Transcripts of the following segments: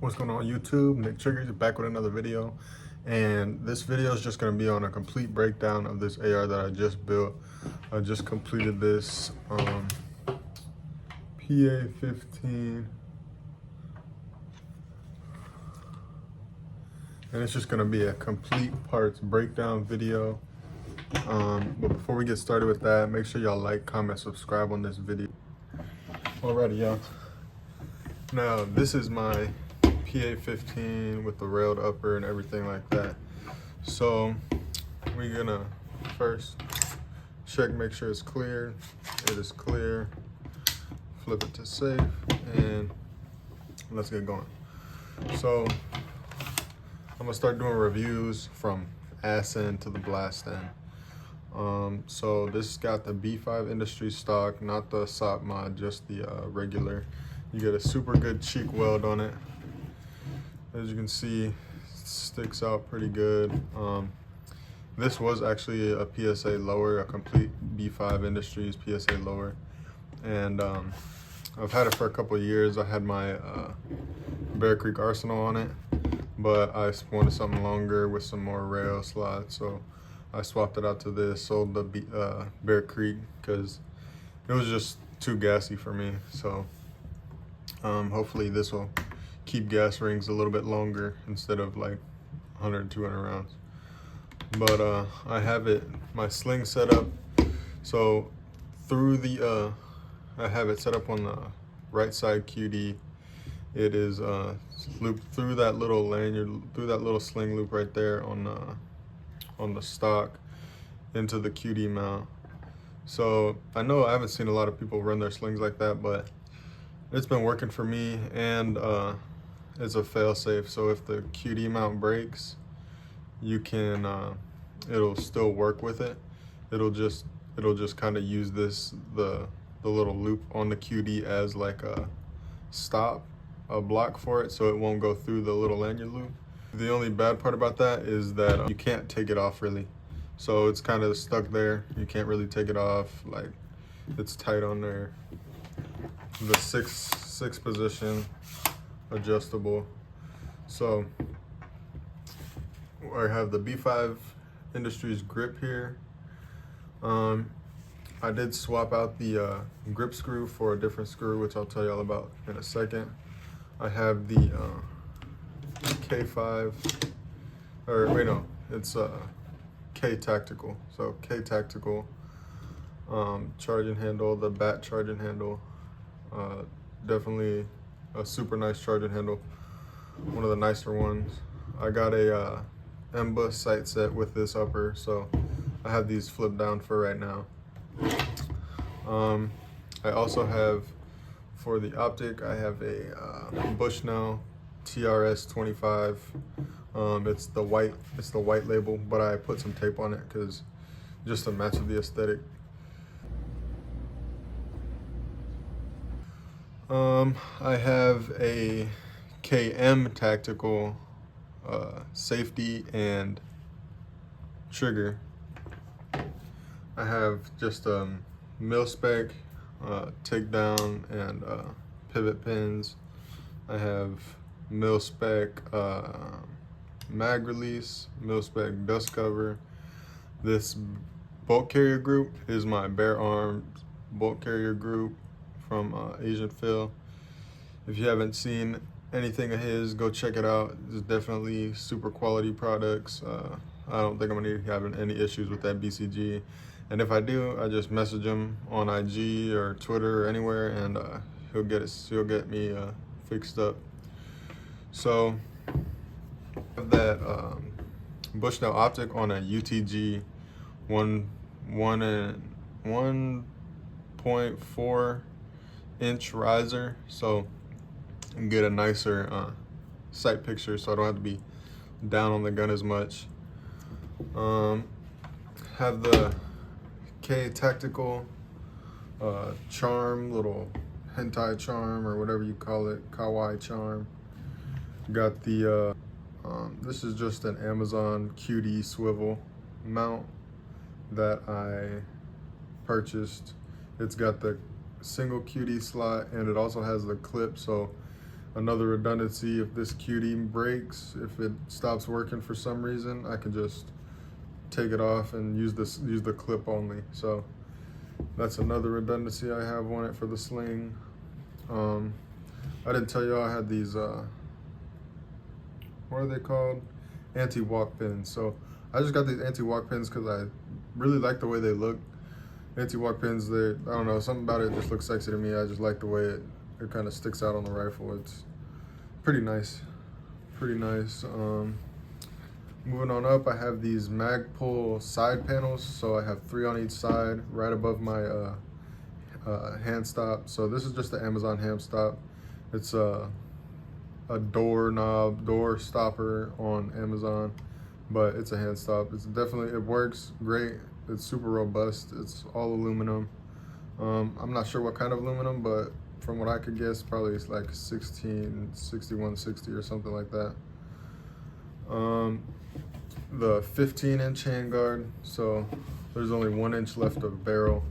What's going on YouTube? Nick Triggers back with another video, and this video is just going to be on a complete breakdown of this AR that I just built. I just completed this PA-15, and it's just going to be a complete parts breakdown video. But before we get started with that, make sure y'all like, comment, subscribe on this video. Alrighty, y'all. Now this is my PA-15 with the railed upper and everything like that. So we're gonna first check, make sure it's clear. It is clear. Flip it to safe and let's get going. So I'm gonna start doing reviews from ass end to the blast end. So this got the B5 industry stock, not the SOP mod, just the regular. You get a super good cheek weld on it. As you can see, it sticks out pretty good. This was actually a PSA lower, a complete B5 Industries PSA lower. And I've had it for a couple of years. I had my Bear Creek Arsenal on it, but I wanted something longer with some more rail slots. So I swapped it out to this, sold the Bear Creek because it was just too gassy for me. So hopefully this will keep gas rings a little bit longer instead of like 100, 200 rounds. But I have it, my sling set up. So through the, I have it set up on the right side QD. It is looped through that little lanyard, through that little sling loop right there on the stock into the QD mount. So I know I haven't seen a lot of people run their slings like that, but it's been working for me, and it's a fail-safe. So if the QD mount breaks, you can it'll still work with it. It'll just kind of use the little loop on the QD as like a block for it, so it won't go through the little lanyard loop. The only bad part about that is that you can't take it off really. So it's kind of stuck there. You can't really take it off. Like, it's tight on there. The six position adjustable. So I have the B5 Industries grip here. I did swap out the grip screw for a different screw, which I'll tell y'all about in a second. I have the K5, or wait, no, it's K Tactical. So K Tactical charging handle, the bat charging handle. Definitely a super nice charging handle, one of the nicer ones. I got a MBUS sight set with this upper, so I have these flipped down for right now. I also have, for the optic, I have a Bushnell TRS 25. It's the white label, but I put some tape on it because just to match the aesthetic. I have a KM Tactical safety and trigger. I have just mil-spec takedown and pivot pins. I have mil-spec mag release, mil-spec dust cover. This bolt carrier group is my bare arms bolt carrier group from Asian Phil. If you haven't seen anything of his, go check it out. It's definitely super quality products. I don't think I'm gonna be having any issues with that BCG. And if I do, I just message him on IG or Twitter or anywhere, and he'll get me fixed up. So I have that Bushnell optic on a UTG 1.4 inch riser, so I can get a nicer sight picture, so I don't have to be down on the gun as much. Have the K Tactical charm, little hentai charm or whatever you call it, kawaii charm. Got the this is just an Amazon QD swivel mount that I purchased. It's got the single QD slot, and it also has the clip, so another redundancy. If this cutie breaks, if it stops working for some reason, I can just take it off and use the clip only. So that's another redundancy I have on it for the sling. I didn't tell y'all I had these what are they called? Anti-walk pins. So I just got these anti-walk pins because I really like the way they look. Anti-walk pins, I don't know, something about it just looks sexy to me. I just like the way it kind of sticks out on the rifle. It's pretty nice, pretty nice. Moving on up, I have these Magpul side panels. So I have 3 on each side, right above my hand stop. So this is just the Amazon hand stop. It's a door stopper on Amazon, but it's a hand stop. It works great. It's super robust. It's all aluminum. I'm not sure what kind of aluminum, but from what I could guess, probably it's like 6160 or something like that. The 15-inch handguard. So there's only 1 inch left of barrel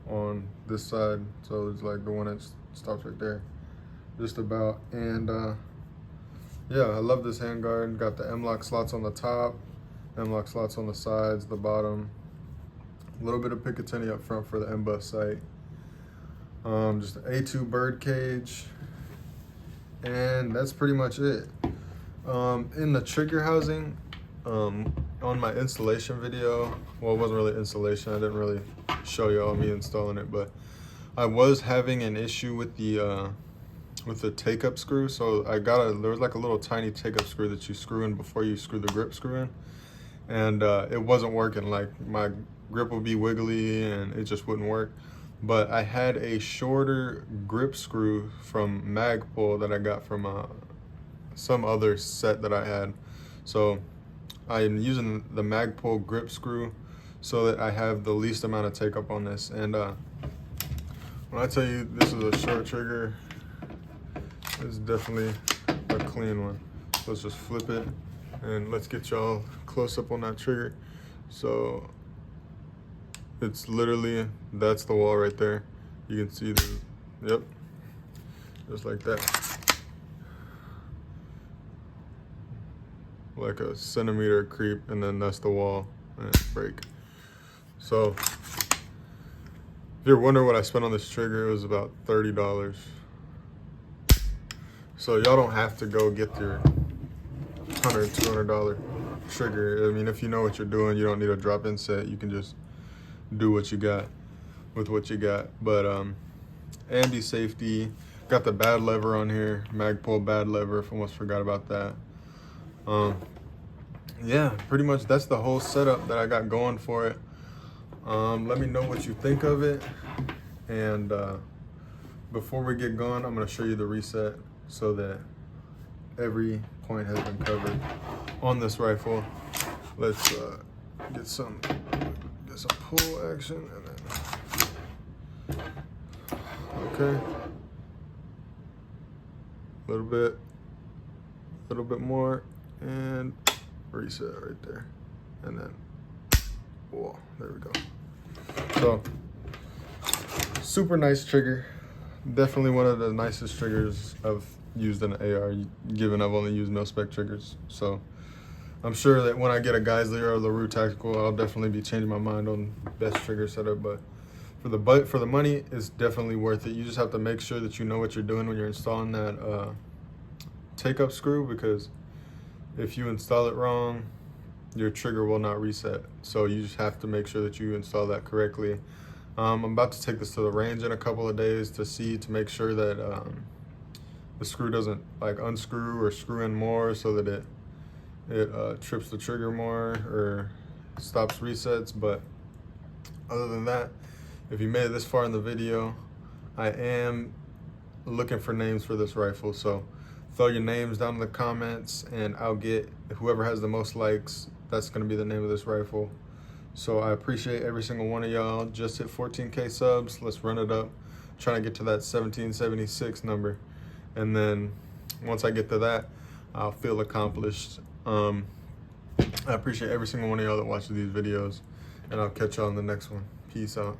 on this side. So it's like the 1 inch stops right there, just about. And yeah, I love this handguard. Got the M-LOK slots on the top, M-LOK slots on the sides, the bottom. A little bit of Picatinny up front for the M-Bus sight. Just an A2 bird cage, and that's pretty much it. In the trigger housing, on my installation video, well, it wasn't really installation. I didn't really show y'all me installing it, but I was having an issue with the take-up screw. So there was like a little tiny take-up screw that you screw in before you screw the grip screw in, and it wasn't working. Like my grip would be wiggly and it just wouldn't work. But I had a shorter grip screw from Magpul that I got from some other set that I had. So I'm using the Magpul grip screw so that I have the least amount of take up on this. And when I tell you this is a short trigger, it's definitely a clean one. Let's just flip it and let's get y'all close up on that trigger. So it's literally, that's the wall right there. You can see yep, just like that. Like a centimeter creep, and then that's the wall, and break. So if you're wondering what I spent on this trigger, it was about $30. So y'all don't have to go get your $100, $200 trigger. I mean, if you know what you're doing, you don't need a drop-in set. You can just do what you got with what you got. But Andy safety, got the bad lever on here, Magpul bad lever, if I almost forgot about that. Yeah, pretty much that's the whole setup that I got going for it. Let me know what you think of it, and before we get going, I'm going to show you the reset so that every point has been covered on this rifle. Let's get some pull action, and then okay, a little bit more, and reset right there, and then whoa, there we go. So super nice trigger, definitely one of the nicest triggers I've used in an AR, given I've only used mil-spec triggers. So I'm sure that when I get a Geissele or a LaRue Tactical, I'll definitely be changing my mind on best trigger setup. But for the money, it's definitely worth it. You just have to make sure that you know what you're doing when you're installing that take-up screw, because if you install it wrong, your trigger will not reset. So you just have to make sure that you install that correctly. I'm about to take this to the range in a couple of days to make sure that the screw doesn't like unscrew or screw in more, so that it trips the trigger more or stops resets. But other than that, if you made it this far in the video, I am looking for names for this rifle. So throw your names down in the comments, and I'll get whoever has the most likes. That's going to be the name of this rifle. So I appreciate every single one of y'all. Just hit 14K subs. Let's run it up. Trying to get to that 1776 number. And then once I get to that, I'll feel accomplished. I appreciate every single one of y'all that watches these videos, and I'll catch y'all in the next one. Peace out.